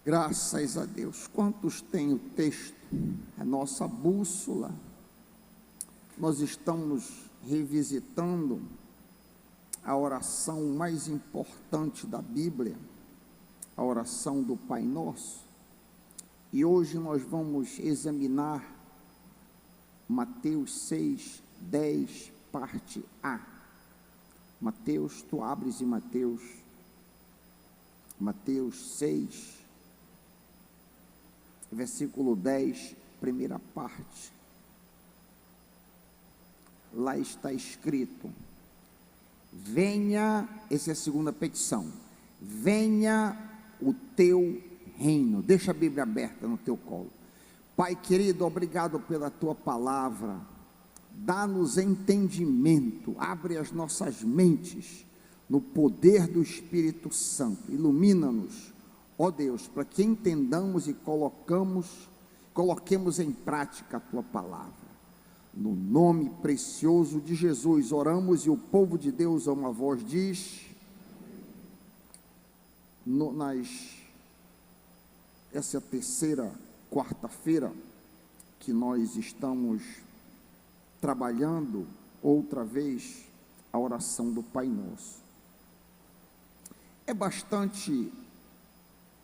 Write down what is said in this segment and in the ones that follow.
Graças a Deus. Quantos têm o texto? A nossa bússola. Nós estamos revisitando a oração mais importante da Bíblia, a oração do Pai Nosso. E hoje nós vamos examinar Mateus 6, 10, parte A. Mateus, tu abres em Mateus 6, versículo 10, primeira parte. Lá está escrito: venha, essa é a segunda petição, venha o teu reino. Deixa a Bíblia aberta no teu colo. Pai querido, obrigado pela tua palavra, dá-nos entendimento, abre as nossas mentes no poder do Espírito Santo, ilumina-nos, ó Deus, para que entendamos e coloquemos em prática a tua palavra. No nome precioso de Jesus oramos, e o povo de Deus a uma voz diz: essa é a terceira quarta-feira que nós estamos trabalhando outra vez a oração do Pai Nosso. É bastante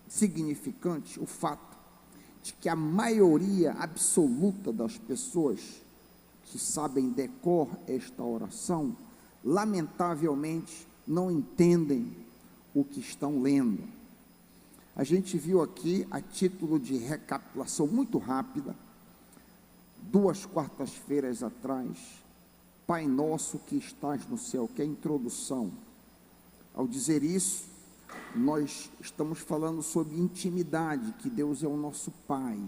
significante o fato de que a maioria absoluta das pessoas que sabem decor esta oração, lamentavelmente, não entendem o que estão lendo. A gente viu aqui, a título de recapitulação muito rápida, 2 quartas-feiras atrás, Pai Nosso que estás no céu, que é a introdução. Ao dizer isso, nós estamos falando sobre intimidade, que Deus é o nosso Pai,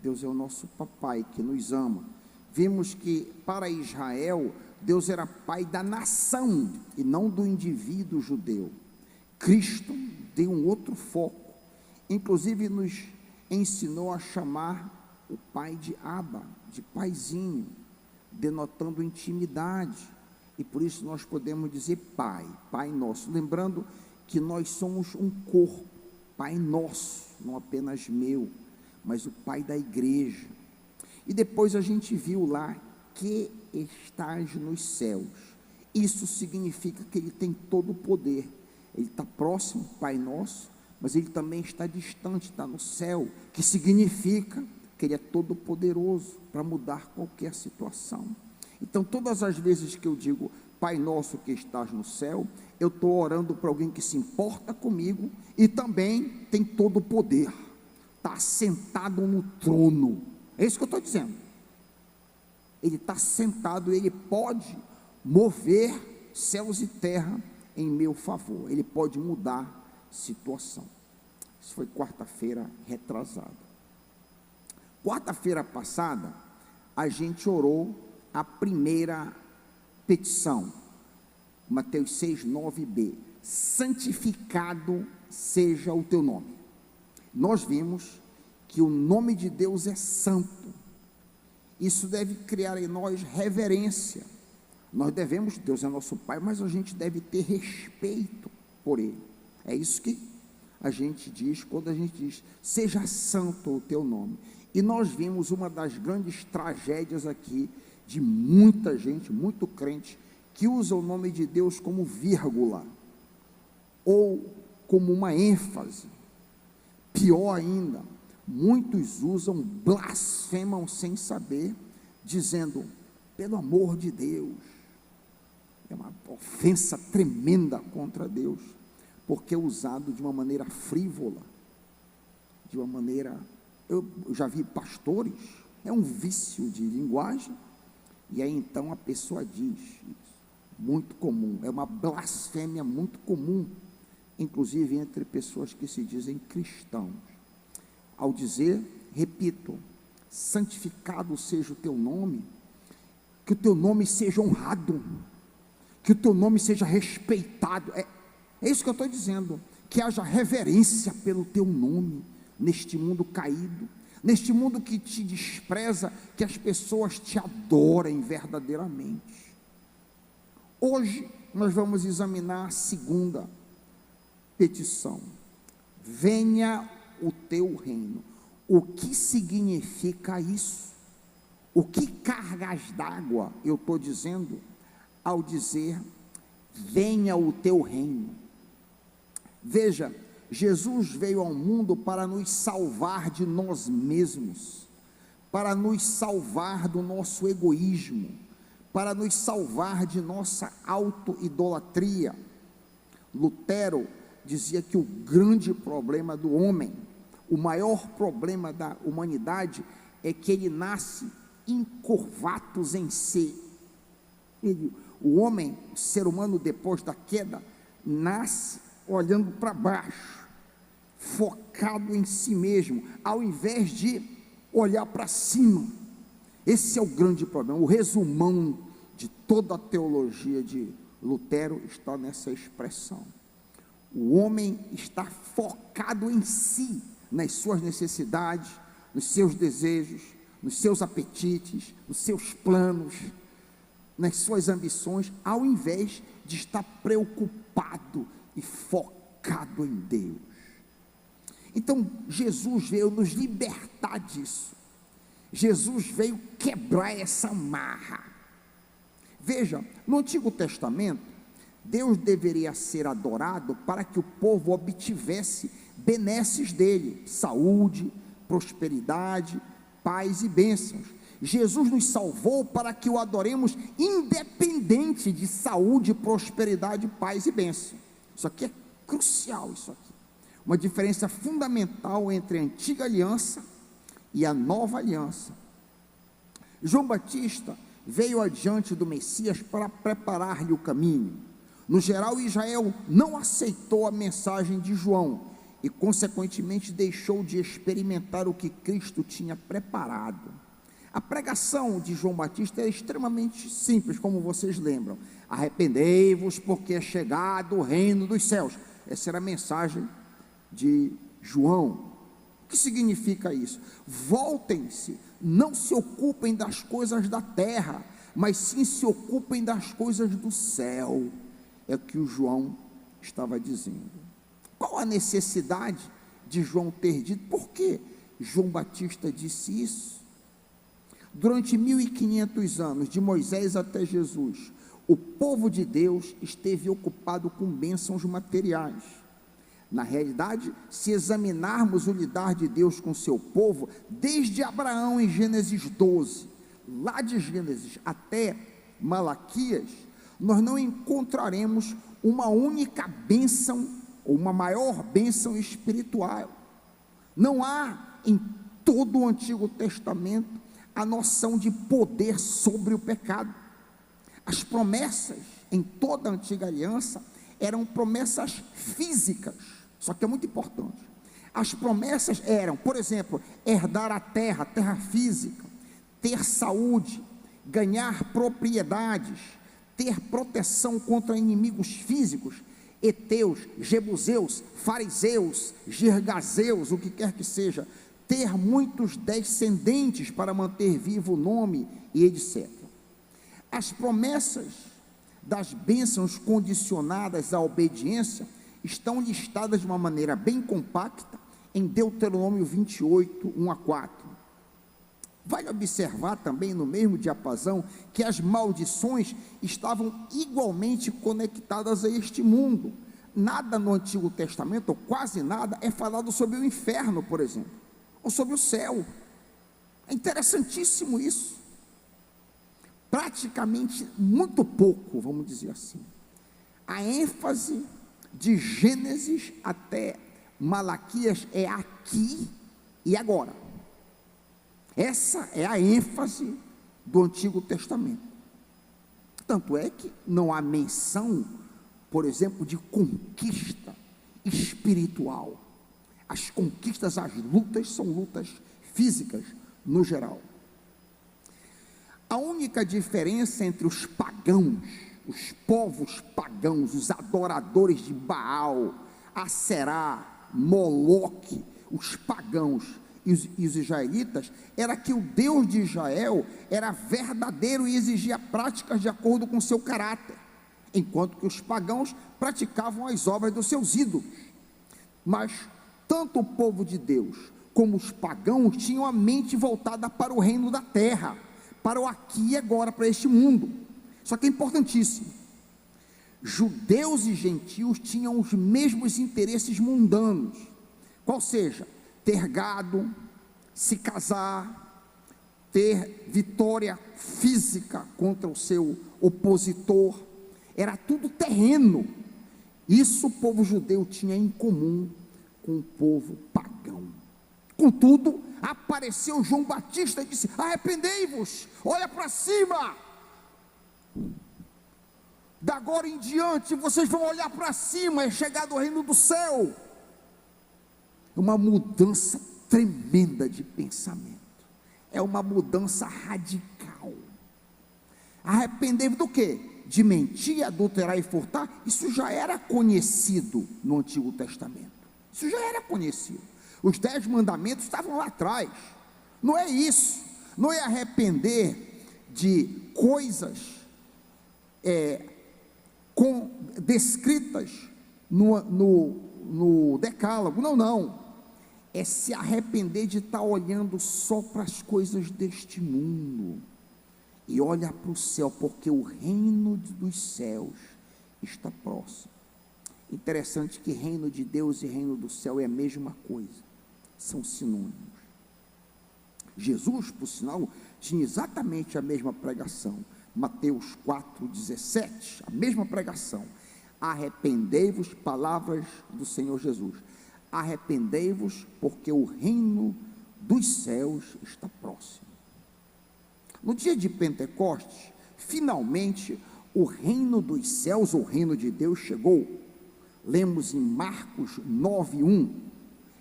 Deus é o nosso Papai, que nos ama. Vimos que para Israel, Deus era Pai da nação, e não do indivíduo judeu. Cristo deu um outro foco, inclusive nos ensinou a chamar o Pai de Abba, de Paizinho, denotando intimidade, e por isso nós podemos dizer Pai, Pai Nosso, lembrando que nós somos um corpo, Pai Nosso, não apenas meu, mas o Pai da igreja. E depois a gente viu lá, que estás nos céus. Isso significa que Ele tem todo o poder. Ele está próximo, Pai Nosso, mas Ele também está distante, está no céu, que significa que Ele é todo poderoso para mudar qualquer situação. Então, todas as vezes que eu digo Pai Nosso que estás no céu, eu estou orando para alguém que se importa comigo e também tem todo o poder, está sentado no trono. É isso que eu estou dizendo. Ele está sentado, Ele pode mover céus e terra em meu favor, Ele pode mudar situação. Isso foi quarta-feira retrasada. Quarta-feira passada, a gente orou a primeira petição, Mateus 6, 9b, santificado seja o teu nome. Nós vimos que o nome de Deus é santo. Isso deve criar em nós reverência. Nós devemos, Deus é nosso Pai, mas a gente deve ter respeito por Ele. É isso que a gente diz quando a gente diz, seja santo o teu nome. E nós vimos uma das grandes tragédias aqui, de muita gente, muito crente, que usa o nome de Deus como vírgula, ou como uma ênfase. Pior ainda, muitos usam, blasfemam sem saber, dizendo, pelo amor de Deus. É uma ofensa tremenda contra Deus, porque é usado de uma maneira frívola, de uma maneira, eu já vi pastores, é um vício de linguagem, e aí então a pessoa diz, muito comum, é uma blasfêmia muito comum, inclusive entre pessoas que se dizem cristãos, ao dizer, repito, santificado seja o teu nome, que o teu nome seja honrado, que o teu nome seja respeitado, é isso que eu estou dizendo, que haja reverência pelo teu nome, neste mundo caído, neste mundo que te despreza, que as pessoas te adorem verdadeiramente. Hoje nós vamos examinar a segunda petição: venha o teu reino. O que significa isso? O que cargas d'água eu estou dizendo ao dizer, venha o teu reino? Veja, Jesus veio ao mundo para nos salvar de nós mesmos, para nos salvar do nosso egoísmo, para nos salvar de nossa auto-idolatria. Lutero dizia que o grande problema do homem, o maior problema da humanidade, é que ele nasce incurvatus em si. O homem, o ser humano, depois da queda, nasce olhando para baixo, focado em si mesmo, ao invés de olhar para cima. Esse é o grande problema. O resumão de toda a teologia de Lutero está nessa expressão. O homem está focado em si, nas suas necessidades, nos seus desejos, nos seus apetites, nos seus planos, nas suas ambições, ao invés de estar preocupado e focado em Deus. Então, Jesus veio nos libertar disso. Jesus veio quebrar essa amarra. Veja, no Antigo Testamento, Deus deveria ser adorado para que o povo obtivesse benesses dele, saúde, prosperidade, paz e bênçãos. Jesus nos salvou para que o adoremos independente de saúde, prosperidade, paz e bênção. Isso aqui é crucial, isso aqui. Uma diferença fundamental entre a antiga aliança e a nova aliança. João Batista veio adiante do Messias para preparar-lhe o caminho. No geral, Israel não aceitou a mensagem de João e, consequentemente, deixou de experimentar o que Cristo tinha preparado. A pregação de João Batista era extremamente simples, como vocês lembram. Arrependei-vos, porque é chegado o reino dos céus. Essa era a mensagem de João. O que significa isso? Voltem-se, não se ocupem das coisas da terra, mas sim se ocupem das coisas do céu. É o que o João estava dizendo. Qual a necessidade de João ter dito? Por que João Batista disse isso? Durante 1500 anos, de Moisés até Jesus, o povo de Deus esteve ocupado com bênçãos materiais. Na realidade, se examinarmos o lidar de Deus com seu povo, desde Abraão em Gênesis 12, lá de Gênesis até Malaquias, nós não encontraremos uma única bênção, ou uma maior bênção espiritual. Não há em todo o Antigo Testamento a noção de poder sobre o pecado. As promessas em toda a antiga aliança eram promessas físicas, só que é muito importante. As promessas eram, por exemplo, herdar a terra física, ter saúde, ganhar propriedades, ter proteção contra inimigos físicos, heteus, jebuseus, fariseus, girgazeus, o que quer que seja, ter muitos descendentes para manter vivo o nome e etc. As promessas das bênçãos condicionadas à obediência estão listadas de uma maneira bem compacta em Deuteronômio 28, 1 a 4. Vale observar também no mesmo diapasão que as maldições estavam igualmente conectadas a este mundo. Nada no Antigo Testamento, ou quase nada, é falado sobre o inferno, por exemplo, ou sobre o céu. É interessantíssimo isso. Praticamente muito pouco, vamos dizer assim. A ênfase de Gênesis até Malaquias é aqui e agora. Essa é a ênfase do Antigo Testamento. Tanto é que não há menção, por exemplo, de conquista espiritual. As conquistas, as lutas são lutas físicas no geral. A única diferença entre os pagãos, os povos pagãos, os adoradores de Baal, Aserá, Moloque, os pagãos e os israelitas, era que o Deus de Israel era verdadeiro e exigia práticas de acordo com seu caráter, enquanto que os pagãos praticavam as obras dos seus ídolos. Mas Tanto o povo de Deus como os pagãos tinham a mente voltada para o reino da terra, para o aqui e agora, para este mundo. Só que é importantíssimo, judeus e gentios tinham os mesmos interesses mundanos, qual seja, ter gado, se casar, ter vitória física contra o seu opositor, era tudo terreno. Isso o povo judeu tinha em comum com o povo pagão. Contudo, apareceu João Batista e disse: arrependei-vos, olha para cima, da agora em diante vocês vão olhar para cima, é chegado o reino do céu. Uma mudança tremenda de pensamento, é uma mudança radical. Arrependei-vos do quê? De mentir, adulterar e furtar. Isso já era conhecido no Antigo Testamento, isso já era conhecido. Os 10 mandamentos estavam lá atrás. Não é isso, não é arrepender de coisas descritas no decálogo, não, é se arrepender de estar olhando só para as coisas deste mundo, e olha para o céu, porque o reino dos céus está próximo. Interessante que reino de Deus e reino do céu é a mesma coisa, são sinônimos. Jesus, por sinal, tinha exatamente a mesma pregação, Mateus 4,17, a mesma pregação. Arrependei-vos, palavras do Senhor Jesus, arrependei-vos, porque o reino dos céus está próximo. No dia de Pentecostes, finalmente, o reino dos céus, o reino de Deus chegou. Lemos em Marcos 9,1,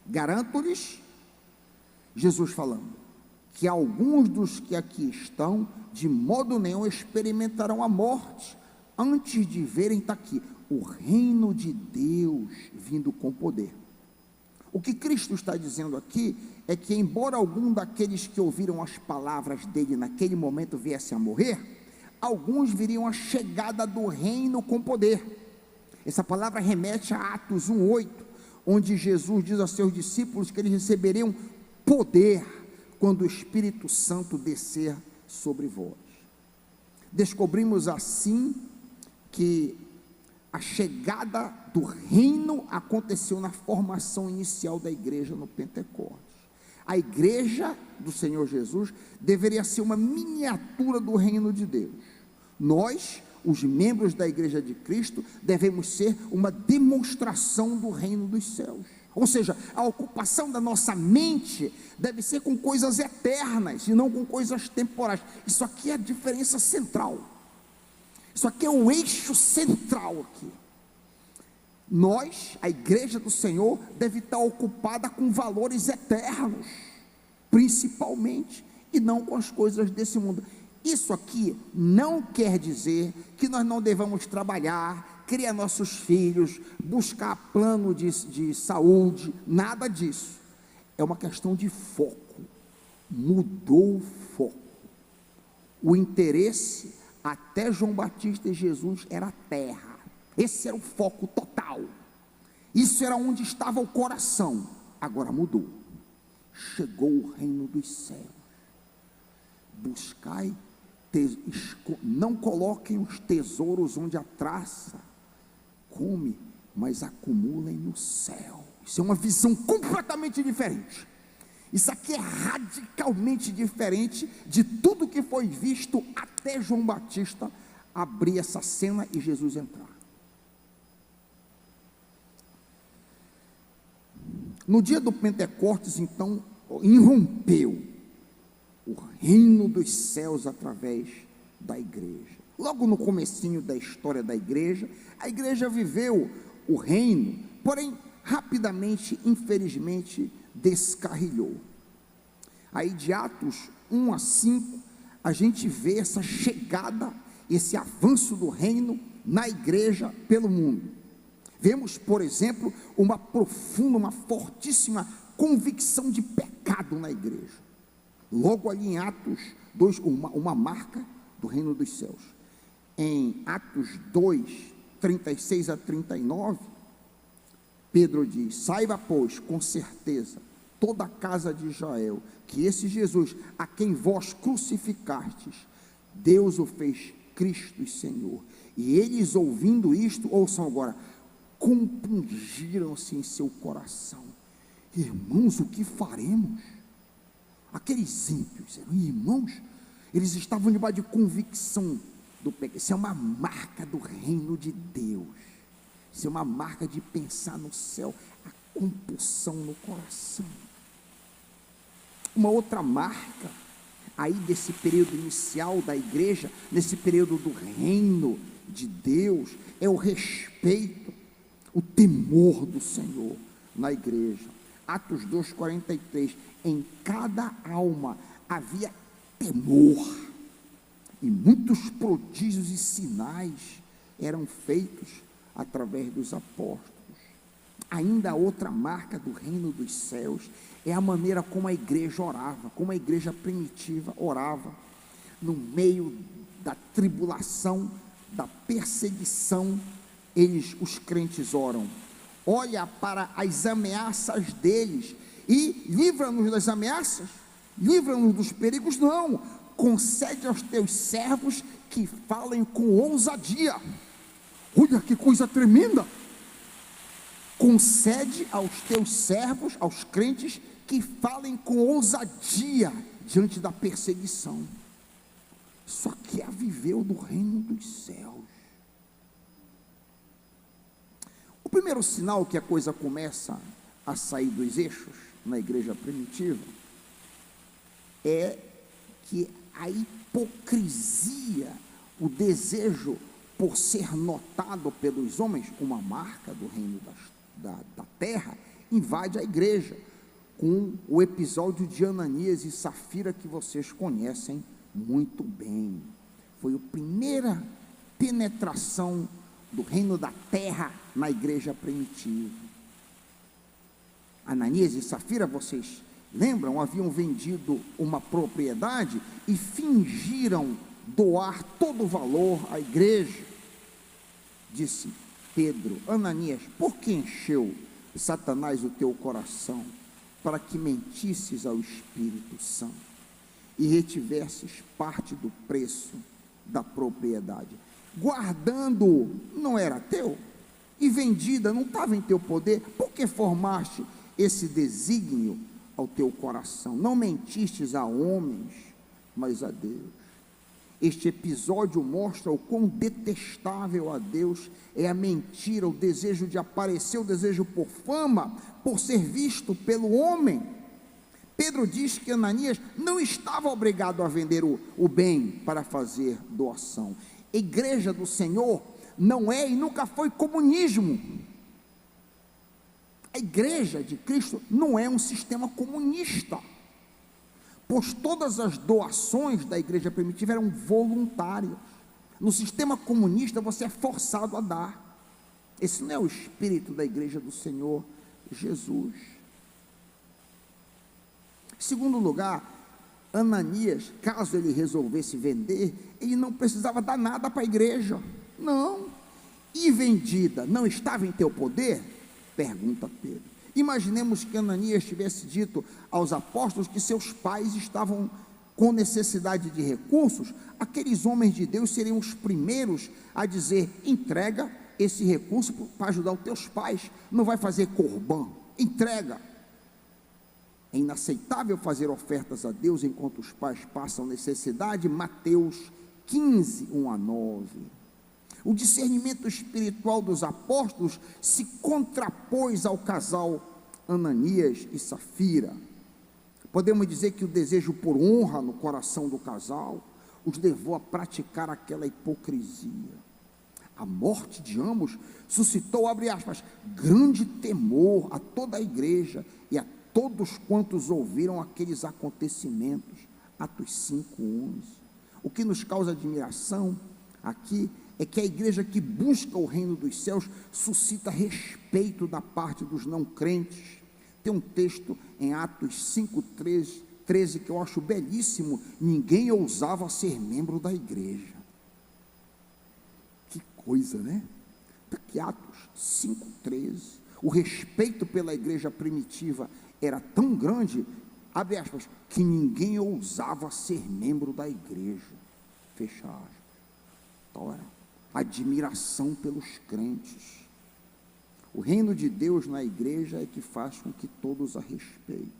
garanto-lhes, Jesus falando, que alguns dos que aqui estão, de modo nenhum experimentarão a morte, antes de verem, está aqui, o reino de Deus vindo com poder. O que Cristo está dizendo aqui é que, embora algum daqueles que ouviram as palavras dele naquele momento viessem a morrer, alguns viriam a chegada do reino com poder. Essa palavra remete a Atos 1,8, onde Jesus diz a seus discípulos que eles receberiam poder quando o Espírito Santo descer sobre vós. Descobrimos assim que a chegada do reino aconteceu na formação inicial da igreja no Pentecostes. A igreja do Senhor Jesus deveria ser uma miniatura do reino de Deus. Nós, os membros da igreja de Cristo, devemos ser uma demonstração do reino dos céus. Ou seja, a ocupação da nossa mente deve ser com coisas eternas e não com coisas temporais. Isso aqui é a diferença central. Isso aqui é o eixo central aqui. Nós, a igreja do Senhor, deve estar ocupada com valores eternos, principalmente, e não com as coisas desse mundo. Isso aqui não quer dizer que nós não devamos trabalhar, criar nossos filhos, buscar plano de saúde, nada disso. É uma questão de foco. Mudou o foco. O interesse até João Batista e Jesus era a terra. Esse era o foco total. Isso era onde estava o coração. Agora mudou. Chegou o reino dos céus. Buscai, não coloquem os tesouros onde a traça come, mas acumulem no céu. Isso é uma visão completamente diferente. Isso aqui é radicalmente diferente de tudo que foi visto até João Batista abrir essa cena e Jesus entrar. No dia do Pentecostes, então, irrompeu o reino dos céus através da igreja. Logo no comecinho da história da igreja, a igreja viveu o reino, porém, rapidamente, infelizmente, descarrilhou. Aí de Atos 1-5, a gente vê essa chegada, esse avanço do reino na igreja pelo mundo. Vemos, por exemplo, uma profunda, uma fortíssima convicção de pecado na igreja. Logo ali em Atos 2, uma marca do reino dos céus. Em Atos 2, 36 a 39, Pedro diz: saiba, pois, com certeza, toda a casa de Israel, que esse Jesus, a quem vós crucificastes, Deus o fez Cristo e Senhor. E eles, ouvindo isto, ouçam agora, compungiram-se em seu coração. Irmãos, o que faremos? Aqueles ímpios eram irmãos, eles estavam debaixo de convicção do pecado. Isso é uma marca do reino de Deus. Isso é uma marca de pensar no céu, a compulsão no coração. Uma outra marca aí desse período inicial da igreja, nesse período do reino de Deus, é o respeito, o temor do Senhor na igreja. Atos 2,43, em cada alma havia temor, e muitos prodígios e sinais eram feitos através dos apóstolos. Ainda outra marca do reino dos céus é a maneira como a igreja orava, como a igreja primitiva orava, no meio da tribulação, da perseguição, os crentes oram: olha para as ameaças deles, e livra-nos das ameaças, livra-nos dos perigos, não, concede aos teus servos que falem com ousadia. Olha que coisa tremenda! Concede aos teus servos, aos crentes, que falem com ousadia diante da perseguição. Isso aqui é viver do reino dos céus. O primeiro sinal que a coisa começa a sair dos eixos na igreja primitiva é que a hipocrisia, o desejo por ser notado pelos homens, uma marca do reino da terra, invade a igreja, com o episódio de Ananias e Safira, que vocês conhecem muito bem. Foi a primeira penetração do reino da terra na igreja primitiva. Ananias e Safira, vocês lembram, haviam vendido uma propriedade e fingiram doar todo o valor à igreja. Disse Pedro: Ananias, por que encheu Satanás o teu coração, para que mentisses ao Espírito Santo e retivesses parte do preço da propriedade? Guardando, não era teu, e vendida, não estava em teu poder. Por que formaste esse desígnio ao teu coração? Não mentistes a homens, mas a Deus. Este episódio mostra o quão detestável a Deus é a mentira, o desejo de aparecer, o desejo por fama, por ser visto pelo homem. Pedro diz que Ananias não estava obrigado a vender o bem para fazer doação. A igreja do Senhor não é e nunca foi comunismo. A igreja de Cristo não é um sistema comunista, pois todas as doações da igreja primitiva eram voluntárias. No sistema comunista você é forçado a dar. Esse não é o espírito da igreja do Senhor Jesus. Em segundo lugar, Ananias, caso ele resolvesse vender, ele não precisava dar nada para a igreja, não. E vendida, não estava em teu poder? Pergunta Pedro. Imaginemos que Ananias tivesse dito aos apóstolos que seus pais estavam com necessidade de recursos. Aqueles homens de Deus seriam os primeiros a dizer: entrega esse recurso para ajudar os teus pais, não vai fazer corbã, entrega. É inaceitável fazer ofertas a Deus enquanto os pais passam necessidade. Mateus 15, 1-9. O discernimento espiritual dos apóstolos se contrapôs ao casal Ananias e Safira. Podemos dizer que o desejo por honra no coração do casal os levou a praticar aquela hipocrisia. A morte de ambos suscitou, abre aspas, grande temor a toda a igreja e a todos quantos ouviram aqueles acontecimentos. Atos 5:11. O que nos causa admiração aqui é que a igreja que busca o reino dos céus suscita respeito da parte dos não crentes. Tem um texto em Atos 5:13 que eu acho belíssimo: ninguém ousava ser membro da igreja. Que coisa, né? Está aqui Atos 5:13. O respeito pela igreja primitiva era tão grande, abre aspas, que ninguém ousava ser membro da igreja, fecha aspas. Então era admiração pelos crentes. O reino de Deus na igreja é que faz com que todos a respeitem.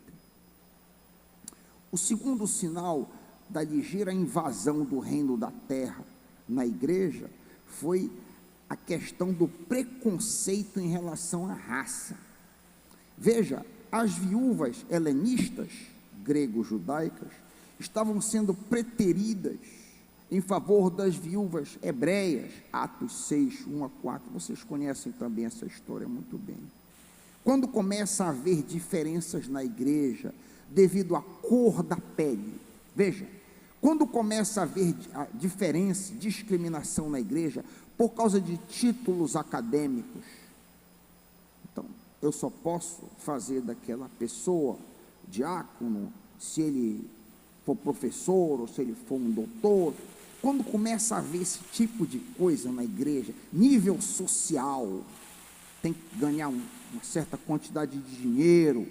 O segundo sinal da ligeira invasão do reino da terra na igreja foi a questão do preconceito em relação à raça. Veja, as viúvas helenistas, grego-judaicas, estavam sendo preteridas em favor das viúvas hebreias, Atos 6, 1 a 4, vocês conhecem também essa história muito bem. Quando começa a haver diferenças na igreja, devido à cor da pele, veja, quando começa a haver diferença, discriminação na igreja, por causa de títulos acadêmicos, então, eu só posso fazer daquela pessoa diácono, se ele for professor, ou se ele for um doutor. Quando começa a haver esse tipo de coisa na igreja, nível social, tem que ganhar uma certa quantidade de dinheiro.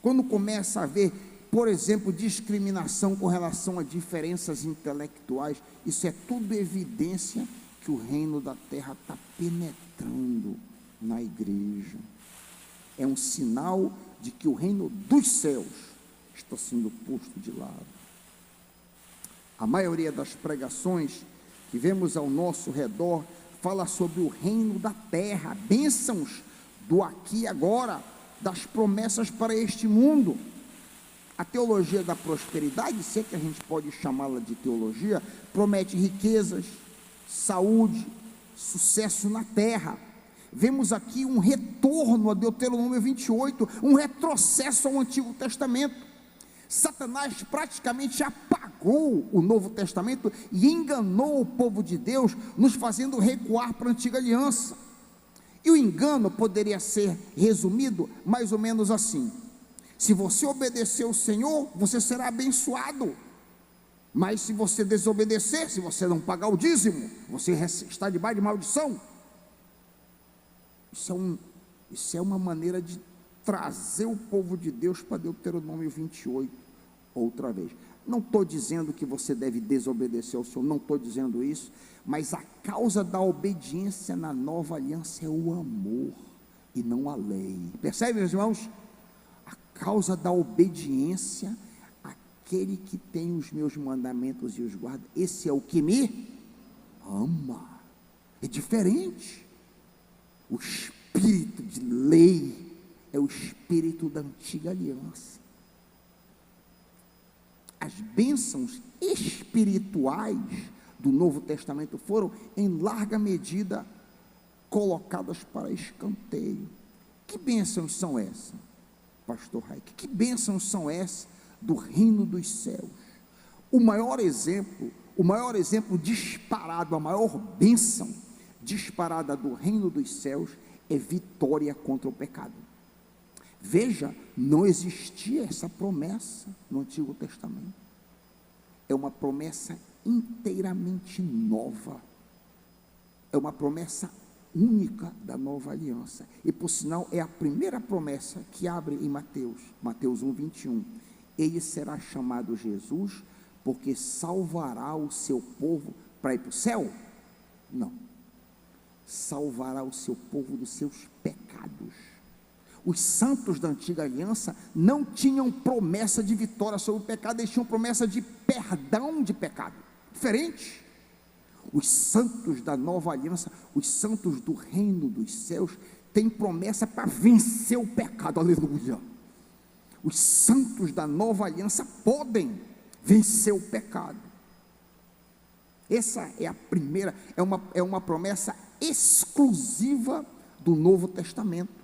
Quando começa a haver, por exemplo, discriminação com relação a diferenças intelectuais, isso é tudo evidência que o reino da terra está penetrando na igreja. É um sinal de que o reino dos céus está sendo posto de lado. A maioria das pregações que vemos ao nosso redor fala sobre o reino da terra, bênçãos do aqui e agora, das promessas para este mundo. A teologia da prosperidade, se é que a gente pode chamá-la de teologia, promete riquezas, saúde, sucesso na terra. Vemos aqui um retorno a Deuteronômio 28, um retrocesso ao Antigo Testamento. Satanás praticamente apagou o Novo Testamento e enganou o povo de Deus, nos fazendo recuar para a antiga aliança. E o engano poderia ser resumido mais ou menos assim: se você obedecer ao Senhor, você será abençoado, mas se você desobedecer, se você não pagar o dízimo, você está debaixo de maldição. Isso é uma maneira de trazer o povo de Deus para Deuteronômio 28, outra vez. Não estou dizendo que você deve desobedecer ao Senhor, não estou dizendo isso, mas a causa da obediência na nova aliança é o amor, e não a lei. Percebe, meus irmãos? A causa da obediência, aquele que tem os meus mandamentos e os guarda, esse é o que me ama. É diferente. O espírito de lei é o espírito da antiga aliança. As bênçãos espirituais do Novo Testamento foram, em larga medida, colocadas para escanteio. Que bênçãos são essas, pastor Raik? Que bênçãos são essas do reino dos céus? O maior exemplo disparado, a maior bênção disparada do reino dos céus é vitória contra o pecado. Veja, não existia essa promessa no Antigo Testamento. É uma promessa inteiramente nova. É uma promessa única da nova aliança. E por sinal, é a primeira promessa que abre em Mateus 1:21. Ele será chamado Jesus, porque salvará o seu povo para ir para o céu? Não. Salvará o seu povo dos seus pecados. Os santos da antiga aliança não tinham promessa de vitória sobre o pecado, eles tinham promessa de perdão de pecado. Diferente. Os santos da nova aliança, os santos do reino dos céus, têm promessa para vencer o pecado. Aleluia. Os santos da nova aliança podem vencer o pecado. Essa é a primeira, é uma promessa exclusiva do Novo Testamento.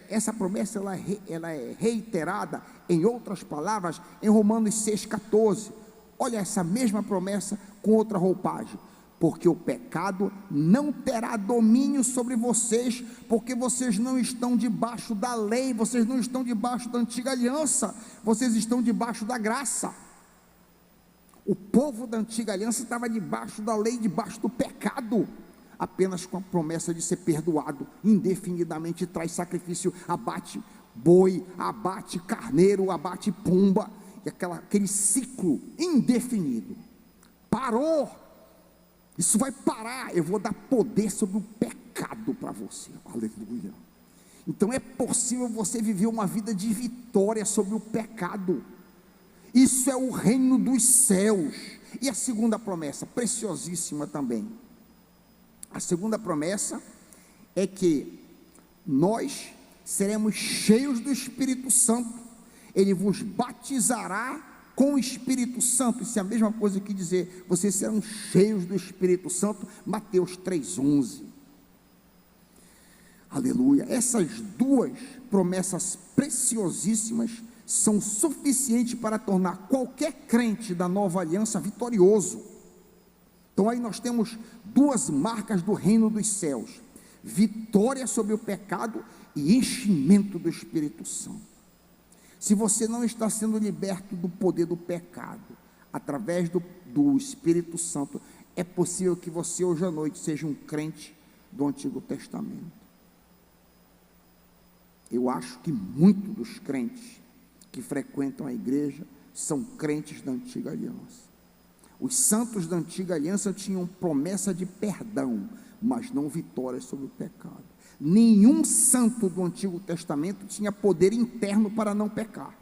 Essa promessa ela é reiterada, em outras palavras, em Romanos 6,14. Olha essa mesma promessa com outra roupagem: porque o pecado não terá domínio sobre vocês, porque vocês não estão debaixo da lei, vocês não estão debaixo da antiga aliança, vocês estão debaixo da graça. O povo da antiga aliança estava debaixo da lei, debaixo do pecado. apenas com a promessa de ser perdoado indefinidamente, traz sacrifício, abate boi, abate carneiro, abate pomba, e aquele ciclo indefinido. Parou, isso vai parar, eu vou dar poder sobre o pecado para você, aleluia. Então é possível você viver uma vida de vitória sobre o pecado, isso é o reino dos céus. E a segunda promessa, preciosíssima também, a segunda promessa é que nós seremos cheios do Espírito Santo, ele vos batizará com o Espírito Santo. Isso é a mesma coisa que dizer, vocês serão cheios do Espírito Santo, Mateus 3,11, aleluia. Essas duas promessas preciosíssimas são suficientes para tornar qualquer crente da nova aliança vitorioso. Então aí nós temos duas marcas do reino dos céus: vitória sobre o pecado e enchimento do Espírito Santo. Se você não está sendo liberto do poder do pecado, através do Espírito Santo, é possível que você hoje à noite seja um crente do Antigo Testamento. Eu acho que muitos dos crentes que frequentam a igreja são crentes da Antiga Aliança. Os santos da Antiga Aliança tinham promessa de perdão, mas não vitória sobre o pecado. Nenhum santo do Antigo Testamento tinha poder interno para não pecar.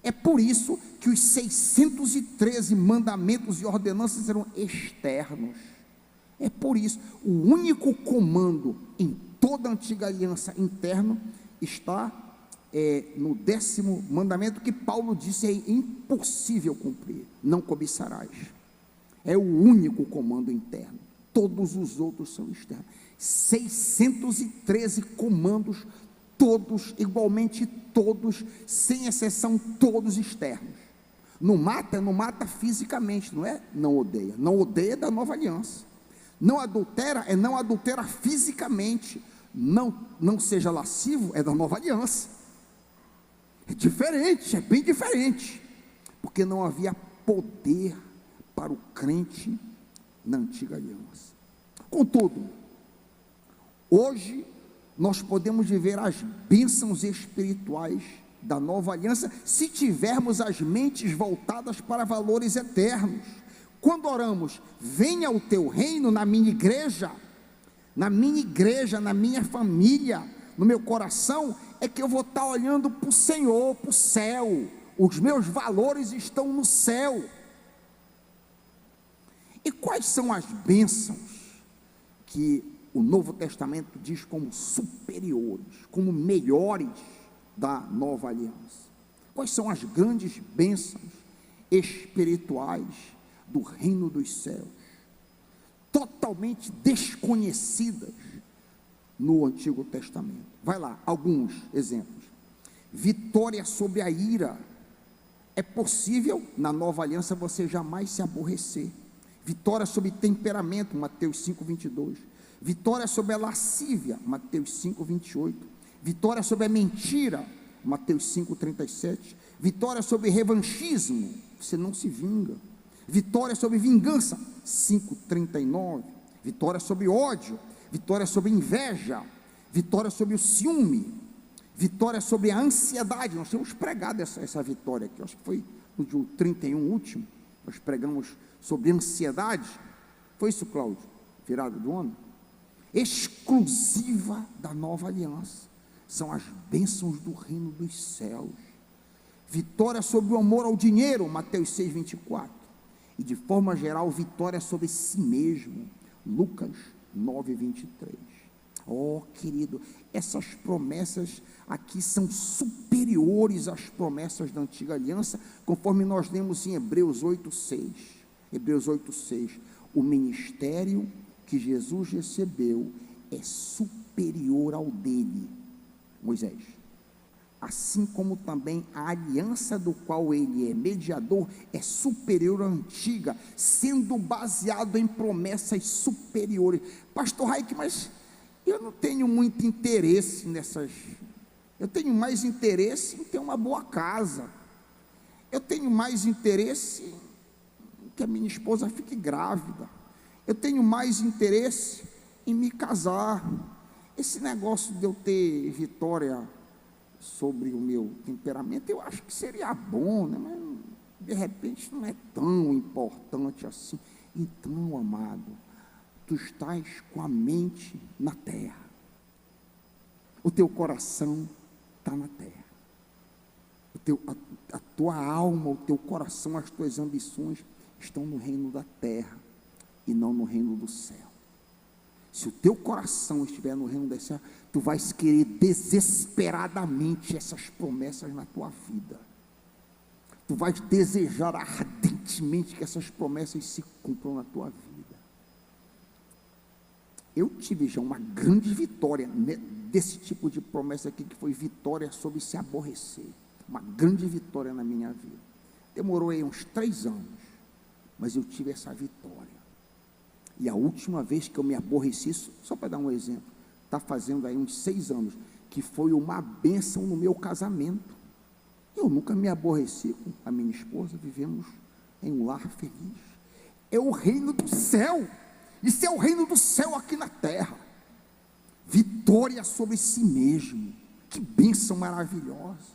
É por isso que os 613 mandamentos e ordenanças eram externos. É por isso, o único comando em toda a Antiga Aliança interno está no 10º mandamento, que Paulo disse é impossível cumprir: não cobiçarás. É o único comando interno, todos os outros são externos. 613 comandos, todos igualmente, todos, sem exceção, todos externos. Não mata fisicamente, não é? Não odeia, não odeia da nova aliança. Não adultera, não adultera fisicamente. Não seja lascivo, é da nova aliança. É diferente, é bem diferente, porque não havia poder para o crente na antiga aliança. Contudo, hoje nós podemos viver as bênçãos espirituais da nova aliança, se tivermos as mentes voltadas para valores eternos. Quando oramos, venha o teu reino na minha igreja, na minha família, no meu coração, é que eu vou estar olhando para o Senhor, para o céu. Os meus valores estão no céu. E quais são as bênçãos que o Novo Testamento diz como superiores, como melhores da nova aliança? Quais são as grandes bênçãos espirituais do reino dos céus, totalmente desconhecidas no Antigo Testamento? Vai lá, alguns exemplos. Vitória sobre a ira. É possível na nova aliança você jamais se aborrecer. Vitória sobre temperamento, Mateus 5:22. Vitória sobre a lascívia, Mateus 5:28. Vitória sobre a mentira, Mateus 5:37. Vitória sobre revanchismo, você não se vinga. Vitória sobre vingança, 5:39. Vitória sobre ódio, vitória sobre inveja, vitória sobre o ciúme, vitória sobre a ansiedade. Nós temos pregado essa vitória aqui, acho que foi no dia 31 último, nós pregamos sobre ansiedade. Foi isso, Cláudio? Virada do ano? Exclusiva da nova aliança, são as bênçãos do reino dos céus. Vitória sobre o amor ao dinheiro, Mateus 6:24. E de forma geral, vitória sobre si mesmo, Lucas 9:23. Oh, querido, essas promessas aqui são superiores às promessas da antiga aliança, conforme nós lemos em Hebreus 8:6. Hebreus 8:6. O ministério que Jesus recebeu é superior ao dele, Moisés, assim como também a aliança do qual ele é mediador é superior à antiga, sendo baseado em promessas superiores. Pastor Raik, mas eu não tenho muito interesse nessas, eu tenho mais interesse em ter uma boa casa, eu tenho mais interesse em que a minha esposa fique grávida, eu tenho mais interesse em me casar. Esse negócio de eu ter vitória sobre o meu temperamento, eu acho que seria bom, né? Mas de repente não é tão importante assim. Então, amado, tu estás com a mente na terra, o teu coração está na terra, a tua alma, o teu coração, as tuas ambições estão no reino da terra e não no reino do céu. Se o teu coração estiver no reino do céu, tu vais querer desesperadamente essas promessas na tua vida. Tu vais desejar ardentemente que essas promessas se cumpram na tua vida. Eu tive já uma grande vitória desse tipo de promessa aqui, que foi vitória sobre se aborrecer. Uma grande vitória na minha vida. Demorou aí uns 3 anos, mas eu tive essa vitória. E a última vez que eu me aborreci, só para dar um exemplo, está fazendo aí uns 6 anos, que foi uma bênção no meu casamento. Eu nunca me aborreci com a minha esposa, vivemos em um lar feliz. É o reino do céu, isso é o reino do céu aqui na terra. Vitória sobre si mesmo, que bênção maravilhosa.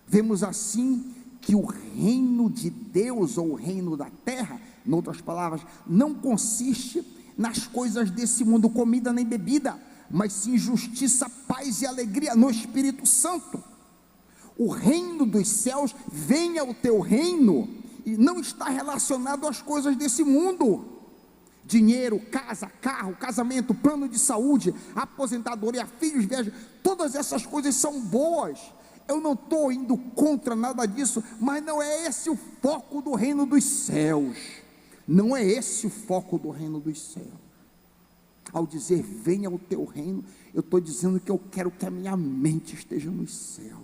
Vemos assim que o reino de Deus, ou o reino da terra, em outras palavras, não consiste nas coisas desse mundo, comida nem bebida, mas sim justiça, paz e alegria no Espírito Santo. O reino dos céus, venha o teu reino, e não está relacionado às coisas desse mundo. Dinheiro, casa, carro, casamento, plano de saúde, aposentadoria, filhos, viagem, todas essas coisas são boas. Eu não estou indo contra nada disso, mas não é esse o foco do reino dos céus. Não é esse o foco do reino dos céus. Ao dizer venha o teu reino, eu estou dizendo que eu quero que a minha mente esteja nos céus.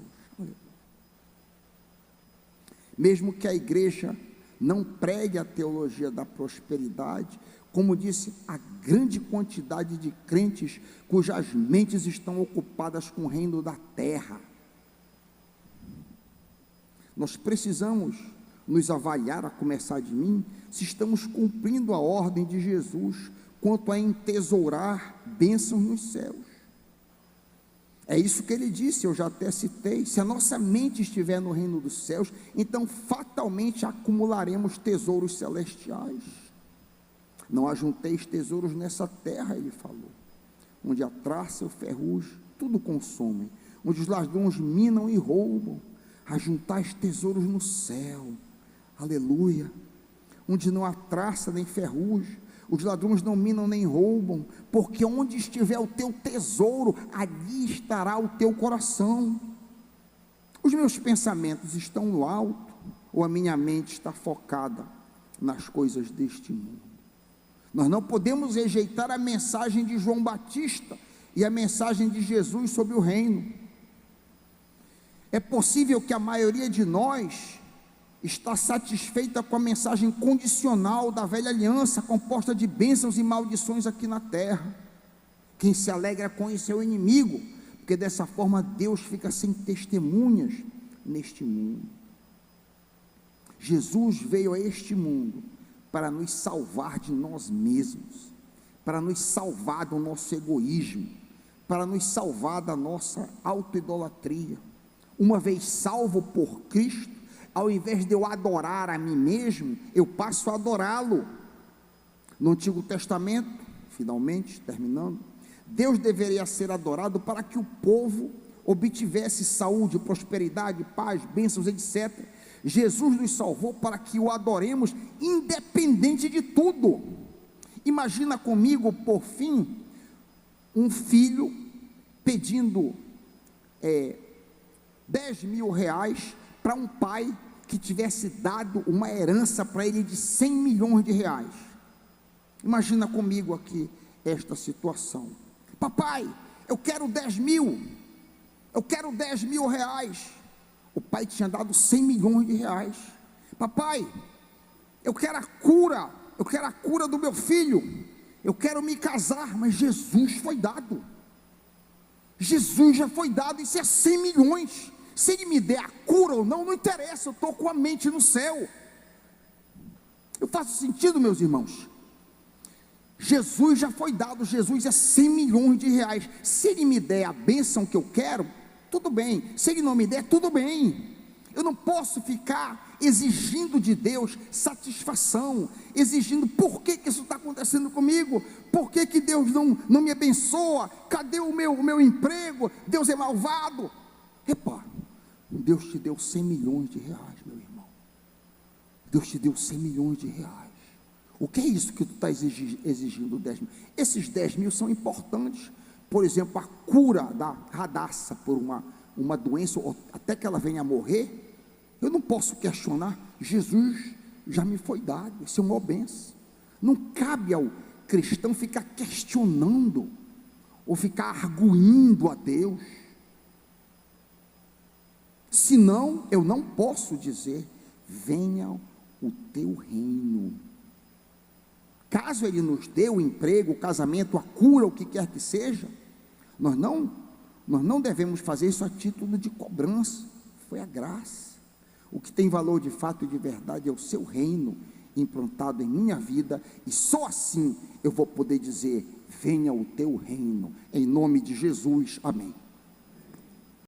Mesmo que a igreja não pregue a teologia da prosperidade, como disse, a grande quantidade de crentes cujas mentes estão ocupadas com o reino da terra. Nós precisamos nos avaliar, a começar de mim, se estamos cumprindo a ordem de Jesus quanto a entesourar bênçãos nos céus. É isso que ele disse, eu já até citei. Se a nossa mente estiver no reino dos céus, então fatalmente acumularemos tesouros celestiais. Não ajunteis tesouros nessa terra, ele falou, onde a traça e o ferrugem tudo consomem, onde os ladrões minam e roubam. Ajuntais tesouros no céu, aleluia, onde não há traça nem ferrugem, os ladrões não minam nem roubam, porque onde estiver o teu tesouro, ali estará o teu coração. Os meus pensamentos estão no alto, ou a minha mente está focada nas coisas deste mundo? Nós não podemos rejeitar a mensagem de João Batista e a mensagem de Jesus sobre o reino. É possível que a maioria de nós está satisfeita com a mensagem condicional da velha aliança, composta de bênçãos e maldições aqui na terra. Quem se alegra com isso é o inimigo, porque dessa forma Deus fica sem testemunhas neste mundo. Jesus veio a este mundo para nos salvar de nós mesmos, para nos salvar do nosso egoísmo, para nos salvar da nossa autoidolatria. Uma vez salvo por Cristo, ao invés de eu adorar a mim mesmo, eu passo a adorá-lo. No Antigo Testamento, finalmente, terminando, Deus deveria ser adorado para que o povo obtivesse saúde, prosperidade, paz, bênçãos, etc. Jesus nos salvou para que o adoremos independente de tudo. Imagina comigo, por fim, um filho pedindo 10 mil reais para um pai que tivesse dado uma herança para ele de 100 milhões de reais. Imagina comigo aqui esta situação. Papai, eu quero 10 mil, eu quero 10 mil reais. O pai tinha dado 100 milhões de reais. Papai, eu quero a cura do meu filho, eu quero me casar, mas Jesus foi dado. Jesus já foi dado, isso é 100 milhões. Se ele me der a cura ou não, não interessa, eu estou com a mente no céu. Eu faço sentido, meus irmãos? Jesus já foi dado, Jesus é 100 milhões de reais. Se Ele me der a bênção que eu quero, tudo bem. Se Ele não me der, tudo bem. Eu não posso ficar exigindo de Deus satisfação, exigindo por que isso está acontecendo comigo, por que Deus não me abençoa, cadê o meu emprego, Deus é malvado. Repara, Deus te deu 100 milhões de reais, meu irmão. Deus te deu 100 milhões de reais. O que é isso que tu está exigindo 10 mil? Esses 10 mil são importantes. Por exemplo, a cura da Radassa por uma doença, ou até que ela venha a morrer. Eu não posso questionar. Jesus já me foi dado, isso é uma bênção. Não cabe ao cristão ficar questionando ou ficar arguindo a Deus. Senão eu não posso dizer: venha o teu reino. Caso Ele nos dê o emprego, o casamento, a cura, o que quer que seja, nós não devemos fazer isso a título de cobrança. Foi a graça. O que tem valor de fato e de verdade é o seu reino implantado em minha vida, e só assim eu vou poder dizer: venha o teu reino, em nome de Jesus, amém.